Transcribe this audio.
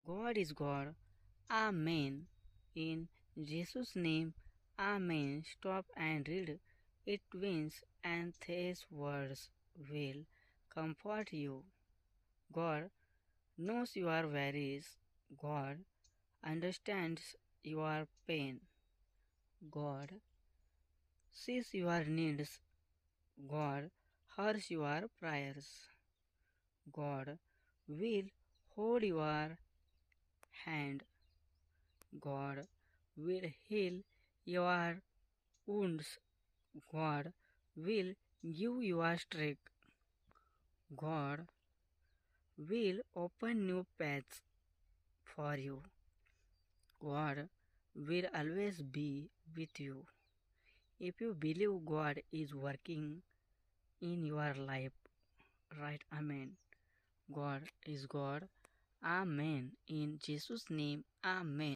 God is God. Amen. In Jesus' name, Amen. Stop and read. It wins, and these words will comfort you. God knows your worries. God understands your pain. God sees your needs. God hears your prayers. God will hold your hand. God will heal your wounds. God will give you strength. God will open new paths for you. God will always be with you. If you believe God is working in your life, right? Amen. God is God. Amen. In Jesus' name, Amen.